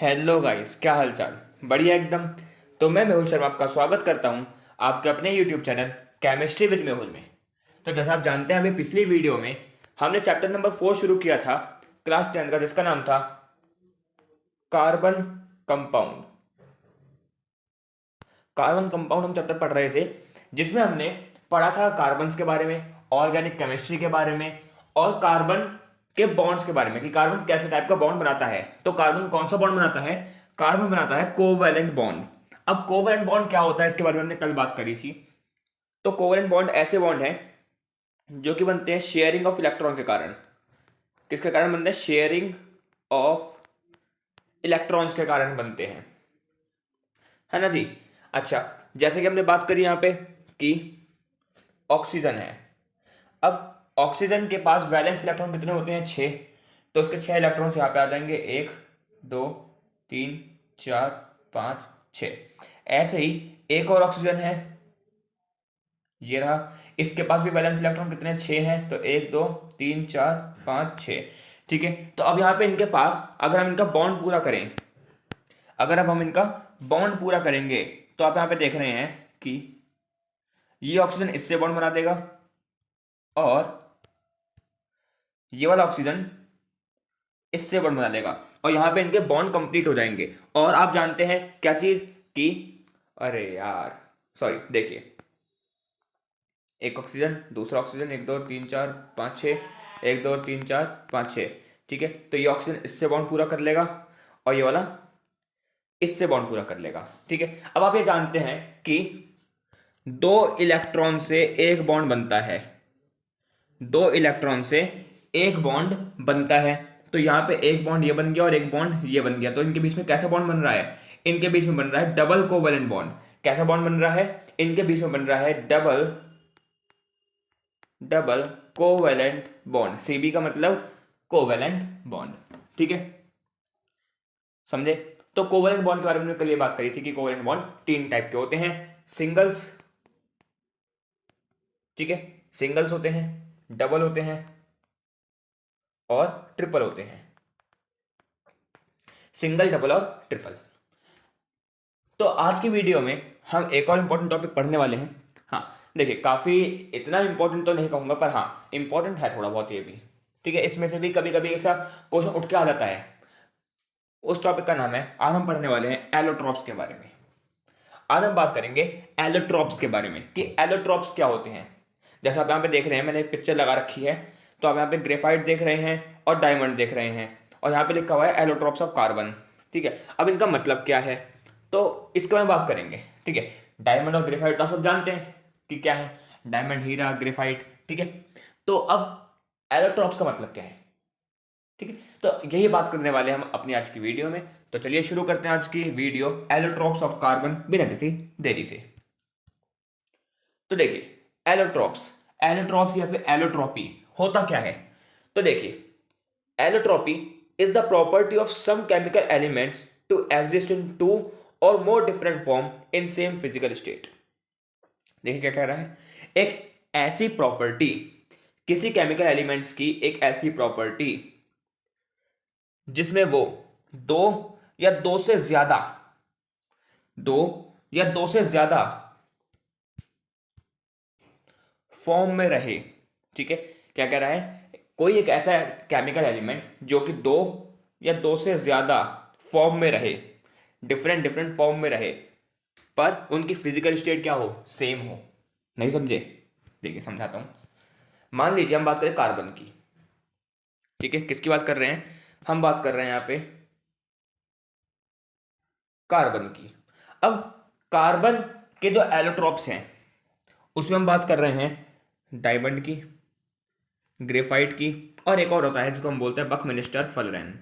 Hello guys, क्या हाल चाल। बढ़िया एकदम। तो मैं मेहुल शर्मा आपका स्वागत करता हूं आपके अपने YouTube channel chemistry with Mehul में। तो जैसा आप जानते हैं, अभी पिछली वीडियो में हमने चैप्टर नंबर 4 शुरू किया था क्लास 10 का, जिसका नाम था कार्बन कंपाउंड। कार्बन कंपाउंड हम चैप्टर पढ़ रहे थे, जिसमें हमने पढ़ा था कार्बन्स के बारे में, ऑर्गेनिक केमिस्ट्री के बारे में, और कार्बन के बॉन्ड्स के बारे में कि कार्बन कैसे टाइप का बॉन्ड बनाता है। तो कार्बन कौन सा बॉन्ड बनाता है? कार्बन बनाता है कोवैलेंट बॉन्ड। अब कोवैलेंट बॉन्ड क्या होता है, इसके बारे में हमने कल बात करी थी। तो कोवैलेंट बॉन्ड ऐसे बॉन्ड हैं जो कि बनते हैं शेयरिंग ऑफ इलेक्ट्रॉन के कारण। किसके कारण बनते हैं? शेयरिंग ऑफ इलेक्ट्रॉन्स के कारण बनते हैं, है ना जी। अच्छा, जैसे कि हमने बात करी यहाँ पे कि ऑक्सीजन है। अब ऑक्सीजन के पास वैलेंस इलेक्ट्रॉन कितने होते हैं? 6। तो उसके 6 इलेक्ट्रॉन्स यहाँ पे आ जाएंगे, 1 2 3 4 5 6। ऐसे ही एक और ऑक्सीजन है, ये रहा। इसके पास भी वैलेंस इलेक्ट्रॉन कितने? 6 हैं। तो 1 2 3 4 5 6। ठीक है। तो अब यहाँ पे इनके पास अगर हम इनका बॉन्ड पूरा करें, अगर अब हम इनका बॉन्ड पूरा करेंगे, तो आप यहाँ पे देख रहे हैं कि ये ऑक्सीजन इससे बॉन्ड बना देगा और ये वाला ऑक्सीजन इससे बॉन्ड बना लेगा, और यहां पे इनके बॉन्ड कंप्लीट हो जाएंगे। और आप जानते हैं क्या चीज कि, अरे यार सॉरी, देखिए, एक ऑक्सीजन, दूसरा ऑक्सीजन, 1 2 3 4 5 6, 1 2 3 4 5 6। ठीक है। तो ये ऑक्सीजन इससे बॉन्ड पूरा कर लेगा और ये वाला इससे बॉन्ड पूरा कर लेगा। ठीक है। अब आप ये जानते हैं कि 2 इलेक्ट्रॉन से एक बॉन्ड बनता है, 2 इलेक्ट्रॉन से एक बॉन्ड बनता है। तो यहाँ पे एक बॉन्ड ये बन गया और एक बॉन्ड ये बन गया। तो इनके बीच में कैसा बॉन्ड बन रहा है? इनके बीच में बन रहा है डबल कोवैलेंट बॉन्ड। कैसा बॉन्ड बन रहा है? इनके बीच में बन रहा है double double covalent bond. CB का मतलब कोवैलेंट बॉन्ड। ठीक है, समझे? तो कोवैलेंट बॉन्ड के बारे में कल ये बात करी थी कि कोवैलेंट बॉन्ड 3 टाइप के होते हैं। सिंगल्स, ठीक है, सिंगल्स होते हैं, डबल होते हैं और ट्रिपल होते हैं। सिंगल, डबल और ट्रिपल। तो आज की वीडियो में हम एक और इम्पोर्टेंट टॉपिक पढ़ने वाले हैं। हाँ, देखिए, काफ़ी इतना इम्पोर्टेंट तो नहीं कहूँगा, पर हाँ इम्पोर्टेंट है थोड़ा बहुत ये भी। ठीक है, इसमें से भी कभी कभी ऐसा क्वेश्चन उठ के आ जाता है। उस टॉपिक का नाम है, आज हम पढ़ने वाले हैं एलोट्रॉप्स के बारे में। आज हम बात करेंगे एलोट्रॉप्स के बारे में कि एलोट्रॉप्स क्या होते हैं। जैसा आप यहाँ पे देख रहे हैं, मैंने पिक्चर लगा रखी है। तो आप यहाँ पे ग्रेफाइट देख रहे हैं और डायमंड देख रहे हैं, और यहाँ पे लिखा हुआ है एलोट्रॉप्स ऑफ कार्बन। ठीक है। अब इनका मतलब क्या है, तो इसके बारे में बात करेंगे। ठीक है। डायमंड और ग्रेफाइट तो आप सब जानते हैं कि क्या है, डायमंड, हीरा, ग्रेफाइट। ठीक है। तो अब एलोट्रॉप्स का मतलब क्या है? ठीक है। तो यही बात करने वाले हम अपनी आज की वीडियो में। तो चलिए शुरू करते हैं आज की वीडियो एलोट्रॉप्स ऑफ कार्बन बिना किसी देरी से। तो देखिए, एलोट्रॉप्स, एलोट्रॉप्स या फिर एलोट्रॉपी होता क्या है? तो देखिए, allotropy is the property of some chemical elements to exist in two or more different form in same physical state. देखिए क्या कह रहा है, एक ऐसी प्रॉपर्टी, किसी केमिकल एलिमेंट्स की एक ऐसी प्रॉपर्टी जिसमें वो दो या दो से ज्यादा दो या दो से ज्यादा फॉर्म में रहे। ठीक है। क्या कह रहा है, कोई एक ऐसा केमिकल एलिमेंट जो कि दो या दो से ज्यादा फॉर्म में रहे, डिफरेंट डिफरेंट फॉर्म में रहे, पर उनकी फिजिकल स्टेट क्या हो? सेम हो। नहीं समझे? देखिए समझाता हूं। मान लीजिए हम बात करें कार्बन की। ठीक है, किसकी बात कर रहे हैं? हम बात कर रहे हैं यहां पे कार्बन की। अब कार्बन के जो एलोट्रॉप्स हैं, उसमें हम बात कर रहे हैं डायमंड की, ग्रेफाइट की, और एक और होता है जिसको हम बोलते हैं बकमिलिस्टर फलरैन।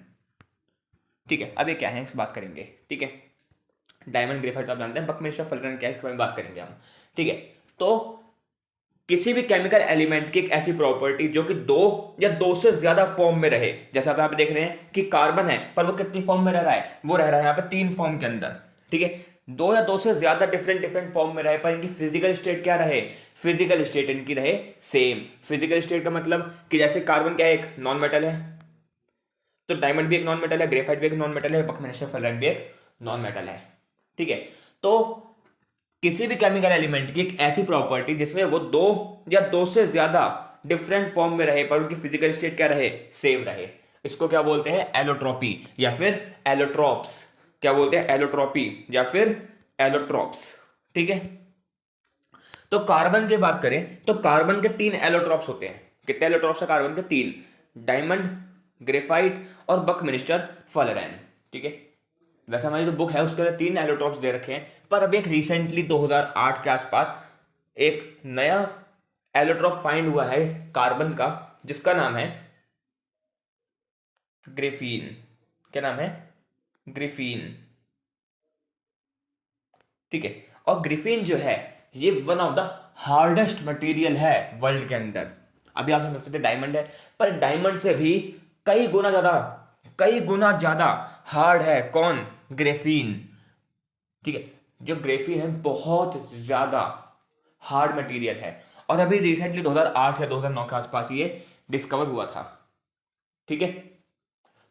ठीक है। अब ये क्या है, इस बात करेंगे। ठीक है। डायमंड, ग्रेफाइट तो आप जानते हैं, बकमिलिस्टर फलरैन क्या है इसके बारे में बात करेंगे हम। ठीक है। तो किसी भी केमिकल एलिमेंट की एक ऐसी प्रॉपर्टी जो कि दो या दो से ज्यादा फॉर्म में रहे। जैसा आप यहाँ पे देख रहे हैं कि कार्बन है, पर वो कितनी फॉर्म में रह रहा है? वो रह रहा है यहाँ पे 3 फॉर्म के अंदर। ठीक है। दो या दो से ज्यादा डिफरेंट डिफरेंट फॉर्म में रहे, पर इनकी फिजिकल स्टेट क्या रहे? फिजिकल स्टेट इनकी रहे सेम। फिजिकल स्टेट का मतलब कि जैसे कार्बन क्या है, एक नॉन मेटल है, तो डायमंड भी एक नॉन मेटल है, ग्रेफाइट भी एक नॉन मेटल है, बकमिस्टर फ्लोराइड भी एक नॉन मेटल है। ठीक है, तो किसी भी केमिकल एलिमेंट की एक ऐसी प्रॉपर्टी जिसमें वो दो या दो से ज्यादा डिफरेंट फॉर्म में रहे पर उनकी फिजिकल स्टेट क्या रहे, सेम रहे, इसको क्या बोलते हैं, एलोट्रॉपी या फिर एलोट्रॉप्स। क्या बोलते हैं, एलोट्रॉपी या फिर एलोट्रॉप्स। ठीक है, तो कार्बन की बात करें तो कार्बन के 3 एलोट्रॉप्स होते हैं। कितने एलोट्रॉप्स है कार्बन के, 3, डायमंड, ग्रेफाइट और बकमिस्टर फ्लोराइन। ठीक है, वैसे हमारी जो बुक है उसके अंदर 3 एलोट्रॉप्स दे रखे हैं, पर अभी एक रिसेंटली 2008 के आसपास एक नया एलोट्रॉप फाइंड हुआ है कार्बन का, जिसका नाम है ग्रेफीन। क्या नाम है, ग्रेफीन। ठीक है, और ग्रिफिन जो है ये one of the hardest material है वर्ल्ड के अंदर। अभी आप समझ सकते हैं डायमंड है, पर डायमंड से भी कई गुना ज्यादा हार्ड है कौन, ग्रेफीन। ठीक है, जो ग्रेफीन है बहुत ज्यादा हार्ड मटेरियल है, और अभी रिसेंटली 2008 या 2009 के आसपास ये डिस्कवर हुआ था। ठीक है,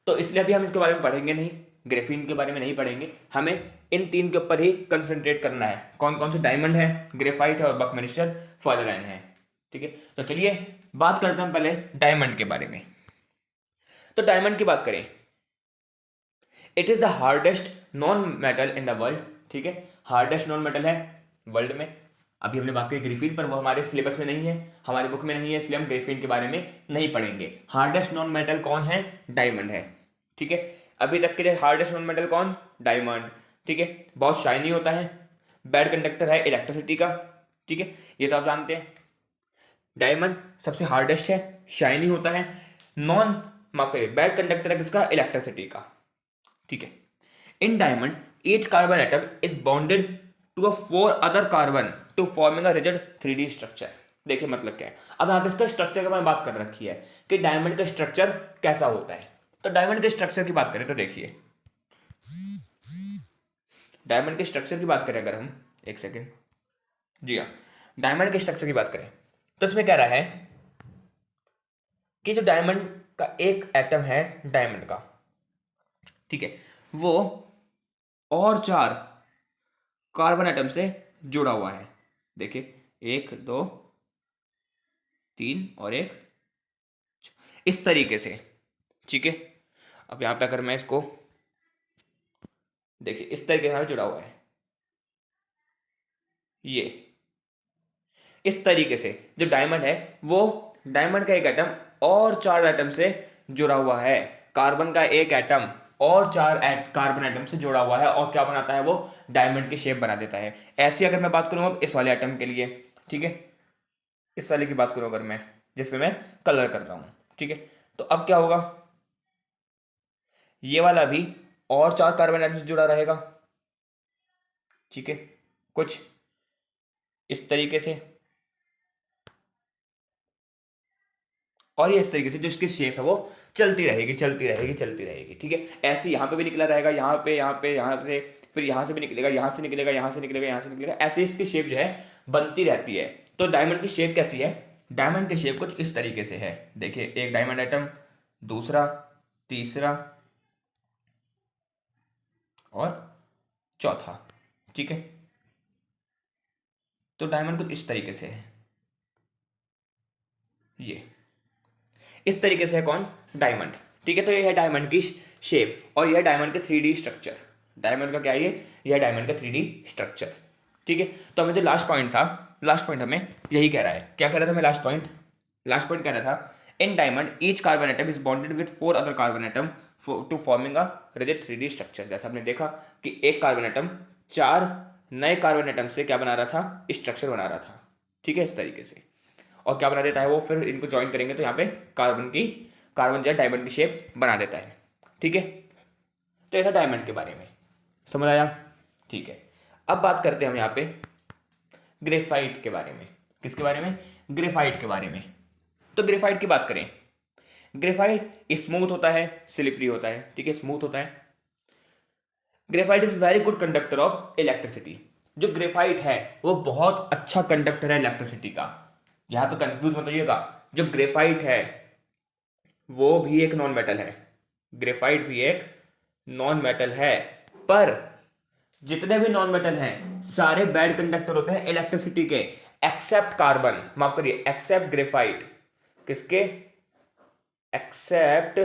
तो इसलिए अभी हम इसके बारे में पढ़ेंगे नहीं, ग्रेफीन के बारे में नहीं पढ़ेंगे, हमें इन 3 के ऊपर ही कंसंट्रेट करना है। कौन कौन से, डायमंड है, ग्रेफाइट है और बकमिस्टर फ्लोराइन है। ठीक है, तो चलिए बात करते हैं पहले डायमंड के बारे में। तो डायमंड की बात करें, it is the hardest non metal in the world. ठीक है, हार्डेस्ट नॉन मेटल है वर्ल्ड में। अभी हमने बात की ग्रेफीन पर, वो हमारे सिलेबस में नहीं है, हमारी बुक में नहीं है, इसलिए हम ग्रेफीन के बारे में नहीं पढ़ेंगे। हार्डेस्ट नॉन मेटल कौन है, डायमंड है। ठीक है, अभी तक के लिए हार्डेस्ट नॉन मेटल कौन, डायमंड। ठीक है, बहुत शाइनी होता है, बैड कंडक्टर है इलेक्ट्रिसिटी का। ठीक है, ये तो आप जानते हैं। डायमंड सबसे हार्डेस्ट है, शाइनी होता है, नॉन माफ करिए बैड कंडक्टर है किसका, इलेक्ट्रिसिटी का। ठीक है, in diamond each carbon atom is bonded to a 4 other carbon to forming a rigid 3D structure। देखिए मतलब क्या है, अब यहाँ पे इसका स्ट्रक्चर के बारे में बात कर रखी है कि डायमंड का स्ट्रक्चर कैसा होता है। तो डायमंड के स्ट्रक्चर की बात करें तो देखिए, डायमंड के स्ट्रक्चर की बात करें अगर हम, एक सेकेंड, जी हाँ, डायमंड के स्ट्रक्चर की बात करें तो इसमें कह रहा है कि जो डायमंड का एक एटम है डायमंड का, ठीक है, वो और 4 कार्बन एटम से जुड़ा हुआ है। देखिए 1 2 3 और 1, इस तरीके से। ठीक है, अब यहां पे अगर मैं इसको देखिए, इस तरीके से जुड़ा हुआ है, ये इस तरीके से जो डायमंड है वो डायमंड का एक एटम और 4 एटम से जुड़ा हुआ है। कार्बन का एक एटम और 4 कार्बन एटम से जुड़ा हुआ है, और क्या बनाता है वो, डायमंड की शेप बना देता है। ऐसी अगर मैं बात करूं अब इस वाले एटम के लिए, ठीक है, इस वाले की बात करूं अगर मैं, जिसमें मैं कलर कर रहा हूं, ठीक है, तो अब क्या होगा, ये वाला भी और 4 कार्बन एटम से जुड़ा रहेगा। ठीक है, कुछ इस तरीके से, और ये इस तरीके से जो इसकी शेप है वो चलती रहेगी चलती रहेगी चलती रहेगी। ठीक है, ऐसे यहाँ पे भी निकला रहेगा, यहाँ पे यहाँ से, फिर यहाँ से भी निकलेगा, यहाँ से निकलेगा, यहाँ से निकलेगा, यहाँ से निकलेगा, ऐसे इसकी शेप जो है बनती रहती है। तो डायमंड की शेप कैसी है, डायमंड की शेप कुछ इस तरीके से है। देखिए एक डायमंड आइटम, दूसरा, तीसरा और चौथा। ठीक है, तो डायमंड कुछ इस तरीके से है, ये इस तरीके से है कौन, डायमंड। ठीक है, तो ये है डायमंड की शेप, और यह है डायमंड का 3D स्ट्रक्चर। डायमंड का क्या है ये, यह है डायमंड का 3D स्ट्रक्चर। ठीक है, तो हमें जो लास्ट पॉइंट था, लास्ट पॉइंट हमें यही कह रहा है, क्या कह रहा था मैं, लास्ट पॉइंट कह रहा था, in diamond each carbon atom is bonded with 4 other carbon atom to forming a rigid 3D structure. जैसा आपने देखा कि एक कार्बन एटम 4 नए कार्बन एटम से क्या बना रहा था, स्ट्रक्चर बना रहा था। ठीक है, इस तरीके से, और क्या बना देता है वो, फिर इनको ज्वाइन करेंगे तो यहाँ पे कार्बन जो है डायमंड की शेप बना देता है। ठीक है, तो ऐसा डायमंड के बारे में समझ आया। ठीक है, अब बात करते हैं हम यहाँ पे ग्रेफाइट के बारे में। किसके बारे में, ग्रेफाइट के बारे में। तो ग्रेफाइट की बात करें, ग्रेफाइट स्मूथ होता है, स्लिपरी होता है। ठीक है, स्मूथ होता है। Graphite is very good conductor of electricity. जो ग्रेफाइट है वो बहुत अच्छा कंडक्टर है इलेक्ट्रिसिटी का। यहां पे कंफ्यूज मत होइएगा, जो ग्रेफाइट है वो भी एक नॉन मेटल है। ग्रेफाइट भी एक नॉन मेटल है, पर जितने भी नॉन मेटल हैं सारे बैड कंडक्टर होते हैं इलेक्ट्रिसिटी के, एक्सेप्ट कार्बन, माफ करिए एक्सेप्ट ग्रेफाइट। किसके? Except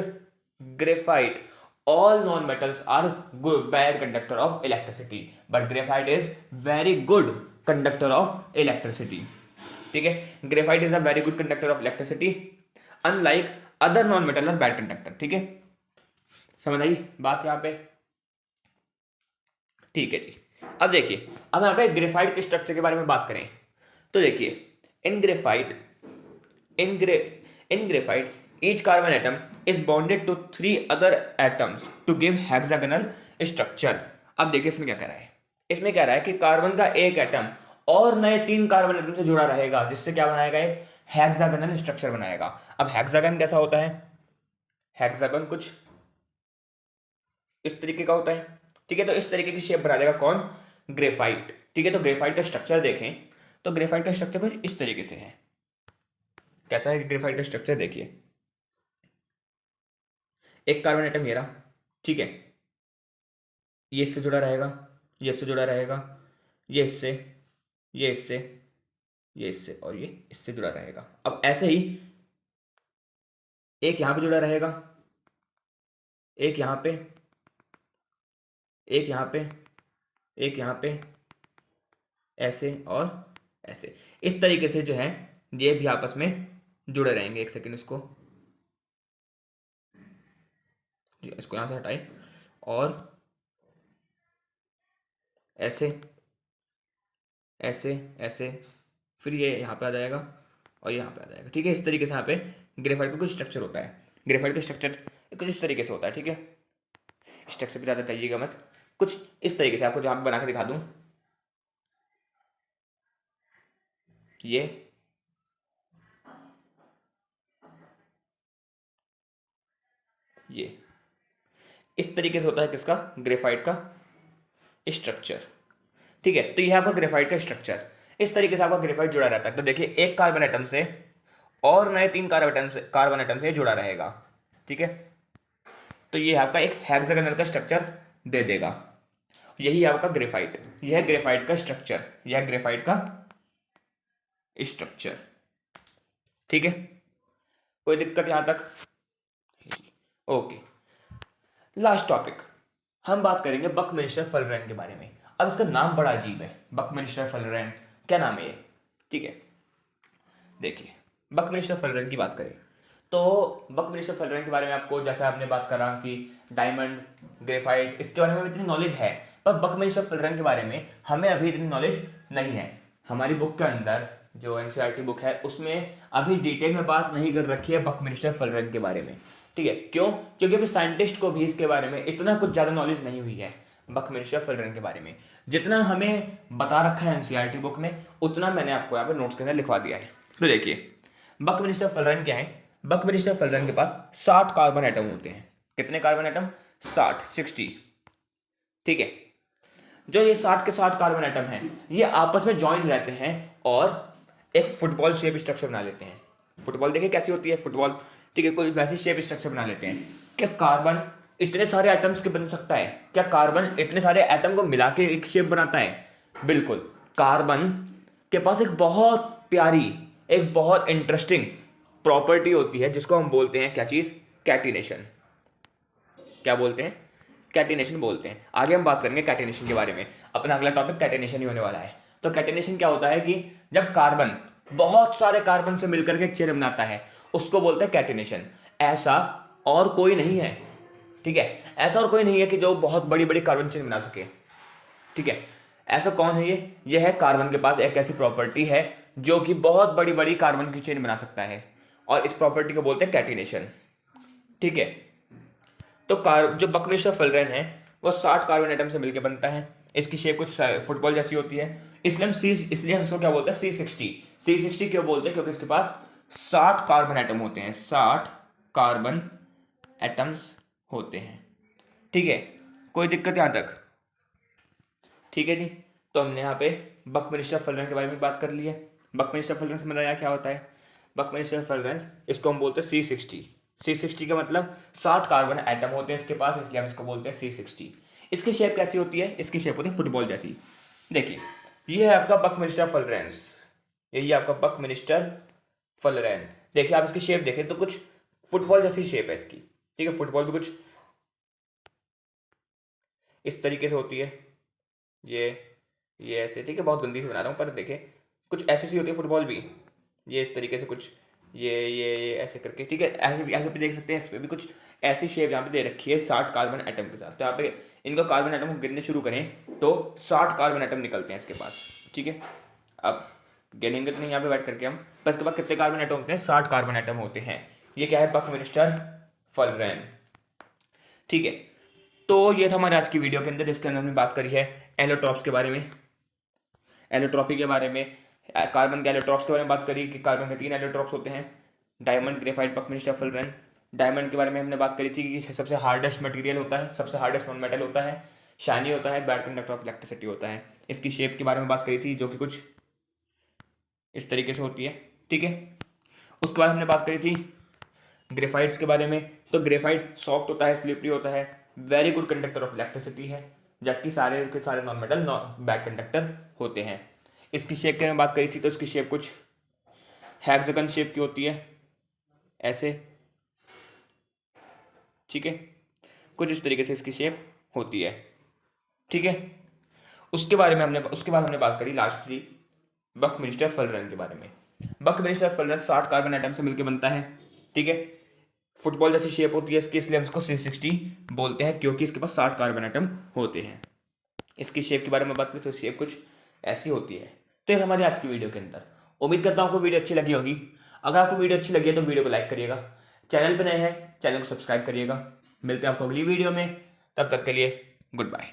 graphite. All non metals are good bad conductor of electricity, but graphite is very good conductor of electricity. ठीक है, graphite is a very good conductor of electricity unlike other non metal और bad conductor. ठीक है, समझ आई बात यहाँ पे? ठीक है जी। अब देखिए, अब यहाँ पे ग्रेफाइट के स्ट्रक्चर के बारे में बात करें तो देखिए, इन graphite in graphite each carbon atom is bonded to 3 other atoms to give hexagonal structure। अब देखिए इसमें क्या कह रहा है, इसमें कह रहा है कि कार्बन का एक एटम और नए 3 कार्बन एटम से जुड़ा रहेगा, जिससे क्या बनाएगा? एक हेक्सागोनल स्ट्रक्चर बनाएगा। अब हेक्सागन कैसा होता है? हेक्सागन कुछ इस तरीके का होता है। ठीक है, तो इस तरीके की शेप बना देगा कौन? ग्रेफाइट। ठीक है, तो ग्रेफाइट का स्ट्रक्चर देखें तो ग्रेफाइट का स्ट्रक्चर कुछ इस तरीके से है। कैसा है ग्रेफाइट का स्ट्रक्चर? देखिए, एक कार्बन एटम ये रहा, ठीक है, ये इससे जुड़ा रहेगा, ये इससे जुड़ा रहेगा, ये इससे, ये इससे, ये इससे और ये इससे जुड़ा रहेगा। अब ऐसे ही एक यहां पे जुड़ा रहेगा, एक यहां पे, एक यहां पे, एक यहां पे, ऐसे और ऐसे, इस तरीके से जो है ये भी आपस में जुड़े रहेंगे। एक सेकंड, इसको यहां से हटाए और ऐसे ऐसे ऐसे, फिर ये यहाँ पे आ जाएगा और यहाँ पे आ जाएगा। ठीक है, इस तरीके से यहाँ पे ग्रेफाइट का कुछ स्ट्रक्चर होता है। ग्रेफाइट का स्ट्रक्चर कुछ इस तरीके से होता है। ठीक है, स्ट्रक्चर पे ज़्यादा चाहिएगा मत, कुछ इस तरीके से आपको जहाँ पे बना के दिखा दूँ, ये इस तरीके से होता है किसका? ग्रेफाइट का स्ट्रक्चर। ठीक है, तो यह आपका ग्रेफाइट का स्ट्रक्चर, इस तरीके से आपका ग्रेफाइट जुड़ा रहता है। तो देखिए, एक कार्बन एटम से और नए 3 कार्बन एटम से जुड़ा रहेगा। ठीक है, तो ये आपका एक हेक्सागोनल का स्ट्रक्चर दे देगा। यही आपका ग्रेफाइट, यह ग्रेफाइट का स्ट्रक्चर, यह ग्रेफाइट का स्ट्रक्चर। ठीक है, कोई दिक्कत यहां तक? ओके, लास्ट टॉपिक हम बात करेंगे बकमिंस्टर फुलरैन के बारे में। अब इसका नाम बड़ा अजीब है, बकमिंस्टर फुलरैन, क्या नाम है ये? ठीक है, देखिए, बकमिंस्टर फुलरैन की बात करें तो बकमिंस्टर फुलरैन के बारे में आपको, जैसा आपने बात करा कि डायमंड, ग्रेफाइट, इसके बारे में इतनी नॉलेज है, पर बकमिंस्टर फुलरैन के बारे में हमें अभी इतनी नॉलेज नहीं है। हमारी बुक के अंदर जो एनसीईआरटी बुक है उसमें अभी डिटेल में बात नहीं कर रखी है बकमिंस्टर फुलरैन के बारे में। ठीक है, क्यों? क्योंकि अभी साइंटिस्ट को भी इसके बारे में इतना कुछ ज़्यादा नॉलेज नहीं हुई है बकमिंस्टर फुलरैन के बारे में। जितना हमें बता रखा है एनसीईआरटी बुक में, उतना मैंने आपको यहाँ पे नोट्स के अंदर लिखवा दिया है। तो देखिए, बकमिंस्टर फुलरैन क्या है? बकमिंस्टर फुलरैन के पास 60 कार्बन एटम होते हैं। कितने कार्बन एटम? 60। ठीक है, जो ये 60 के 60 कार्बन एटम हैं, ये आपस में ज्वाइन रहते हैं और एक फुटबॉल शेप स्ट्रक्चर बना लेते हैं। फुटबॉल देखिए कैसी होती है फुटबॉल, ठीक है, कोई वैसी शेप स्ट्रक्चर बना लेते हैं। क्या कार्बन इतने सारे एटम्स के बन सकता है? क्या कार्बन इतने सारे एटम को मिला के एक शेप बनाता है? बिल्कुल। कार्बन के पास एक बहुत प्यारी, एक बहुत इंटरेस्टिंग प्रॉपर्टी होती है जिसको हम बोलते हैं क्या चीज? कैटिनेशन। क्या बोलते हैं? कैटिनेशन बोलते हैं। आगे हम बात करेंगे कैटिनेशन के बारे में, अपना अगला टॉपिक कैटिनेशन ही होने वाला है। तो कैटिनेशन क्या होता है कि जब कार्बन बहुत सारे कार्बन से मिलकर के एक चेन बनाता है, उसको बोलते हैं कैटिनेशन। ऐसा और कोई नहीं है, ठीक है, ऐसा और कोई नहीं है कि जो बहुत बड़ी बड़ी कार्बन चेन बना सके। ठीक है, ऐसा कौन है ये है कार्बन के पास एक ऐसी प्रॉपर्टी है जो कि बहुत बड़ी बड़ी कार्बन की चेन बना सकता है, और इस प्रॉपर्टी को बोलते हैं कैटिनेशन। ठीक है, तो जो बकमिंस्टर फुलरैन है वो 60 कार्बन एटम से मिलकर बनता है। इसकी शेप कुछ फुटबॉल जैसी होती है, इसलिए हम इसको क्या बोलते हैं? C60 क्यों बोलते हैं? क्योंकि इसके पास 60 कार्बन एटम होते हैं, 60 कार्बन एटम्स होते हैं। ठीक है, कोई दिक्कत यहां तक? ठीक है जी, तो हमने यहाँ पे बकमिंस्टर फुलरैन के बारे में बात कर ली है। बकमिंस्टर फुलरैन से मतलब क्या होता है? बकमिंस्टर फुलरैन, इसको हम बोलते हैं C60। C60 का मतलब 60 कार्बन एटम होते हैं इसके पास, इसलिए हम इसको बोलते हैं C60। इसकी शेप कैसी होती है? इसकी शेप होती है फुटबॉल जैसी। देखिए ये है आपका बकमिंस्टर फुलरेंस, यही आपका बकमिंस्टर फुलरेन। देखिए आप इसकी शेप देखें तो कुछ फुटबॉल जैसी शेप है इसकी, ठीक है। फुटबॉल भी कुछ इस तरीके से होती है, ये ऐसे, ठीक है। बहुत गंदी से बना रहा हूँ पर देखें कुछ ऐसी सी होती है फुटबॉल भी, ये इस तरीके से कुछ ये ऐसे करके, ठीक है। ऐसे भी देख सकते हैं, इस पर भी कुछ ऐसी शेप यहाँ पे दे रखी है 60 कार्बन एटम के साथ। तो यहाँ पे इनको कार्बन एटम को गिनने शुरू करें तो 60 कार्बन एटम निकलते हैं इसके पास, ठीक है। अब गिनेंगे तो नहीं यहाँ पे बैठ करके हम, पर इसके बाद कितने कार्बन एटम होते हैं? 60 कार्बन एटम होते हैं। ये क्या है? बकमिंस्टर फुलरेन, ठीक है। तो ये था हमारे आज की वीडियो के अंदर, जिसके अंदर हमने बात करी है एलोट्रॉप्स के बारे में, एलोट्रॉपी के बारे में, कार्बन के एलोट्रॉप्स के बारे में बात करी कि कार्बन के 3 एलोट्रॉप्स होते हैं, डायमंड, ग्रेफाइट, बकमिंस्टर फुलरेन। डायमंड के बारे में हमने बात करी थी कि सबसे हार्डेस्ट मटेरियल होता है, सबसे हार्डेस्ट नॉन मेटल होता है, शाइनी होता है, बैड कंडक्टर ऑफ इलेक्ट्रिसिटी होता है। इसकी शेप के बारे में बात करी थी जो कि कुछ इस तरीके से होती है, ठीक है। उसके बाद हमने बात करी थी ग्रेफाइट्स के बारे में। तो ग्रेफाइट सॉफ्ट होता है, स्लिपरी होता है, very good conductor of electricity है, जबकि सारे के सारे नॉन मेटल बैड कंडक्टर होते हैं। इसकी शेप के बारे में बात करी थी तो इसकी शेप कुछ हेक्सागन शेप की होती है, ऐसे, ठीक है। कुछ इस तरीके से इसकी शेप होती है, ठीक है। उसके बाद हमने बात करी लास्टली बकमिंस्टर फुलरेन के बारे में। बकमिंस्टर फुलरेन 60 कार्बन एटम से मिलकर बनता है, ठीक है। फुटबॉल जैसी शेप होती है इसकी, इसलिए हम इसको C60 बोलते हैं क्योंकि इसके पास 60 कार्बन एटम होते हैं। इसकी शेप के बारे में बात करें तो शेप कुछ ऐसी होती है। तो ये हमारी आज की वीडियो के अंदर, उम्मीद करता हूँ आपको वीडियो अच्छी लगी होगी। अगर आपको वीडियो अच्छी लगी है तो वीडियो को लाइक करिएगा, चैनल पर नए हैं चैनल को सब्सक्राइब करिएगा। मिलते हैं आपको अगली वीडियो में, तब तक के लिए गुड बाय।